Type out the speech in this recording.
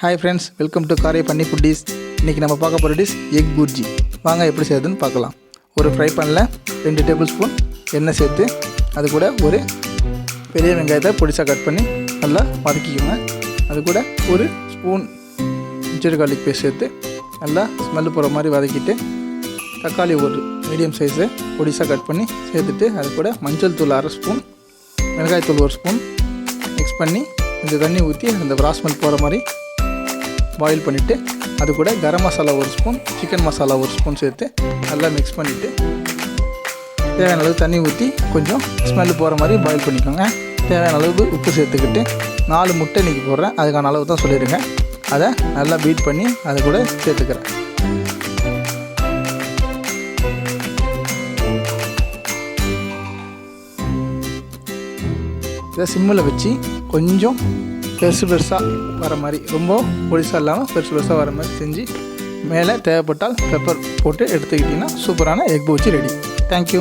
Hi friends, welcome to காரை பண்ணி foodies. இன்றைக்கி நம்ம பார்க்க போகிற டிஷ் எக் புர்ஜி. வாங்க எப்படி செய்யுதுன்னு பார்க்கலாம். ஒரு ஃப்ரை பேனில் 2 டேபிள் ஸ்பூன் எண்ணெய் சேர்த்து அது கூட ஒரு பெரிய வெங்காயத்தை பொடிசாக கட் பண்ணி நல்லா வதக்கிக்கோங்க. அது கூட ஒரு ஸ்பூன் ஜிஞ்சர் கார்லிக் பேஸ்ட் சேர்த்து நல்லா ஸ்மெல்லு போகிற மாதிரி வதக்கிட்டு தக்காளி ஒரு மீடியம் சைஸை பொடிசாக கட் பண்ணி சேர்த்துட்டு அது கூட மஞ்சள் தூள் 1/2 ஸ்பூன், மிளகாய்த்தூள் 1 ஸ்பூன் மிக்ஸ் பண்ணி கொஞ்சம் தண்ணி ஊற்றி அந்த ரா ஸ்மெல் போகிற மாதிரி பாயில் பண்ணிவிட்டு அது கூட garam masala 1 spoon, chicken masala 1 spoon சேர்த்து நல்லா மிக்ஸ் பண்ணிவிட்டு தேவையான அளவு தண்ணி ஊற்றி கொஞ்சம் ஸ்மெல்லு போகிற மாதிரி பாயில் பண்ணிக்கோங்க. தேவையான அளவு உப்பு சேர்த்துக்கிட்டு 4 முட்டை இன்றைக்கி போடுறேன், அதுக்கான அளவு தான் சொல்லிடுங்க. அதை நல்லா பீட் பண்ணி அதை கூட சேர்த்துக்கிறேன். இதை சிம்மில் வச்சு கொஞ்சம் பெருசாக வர மாதிரி, ரொம்ப பொடிசாக இல்லாமல் பெருசாக வர மாதிரி செஞ்சு மேலே தேவைப்பட்டால் பெப்பர் போட்டு எடுத்துக்கிட்டிங்கன்னா சூப்பரான எக் புர்ஜி ரெடி. தேங்க்யூ.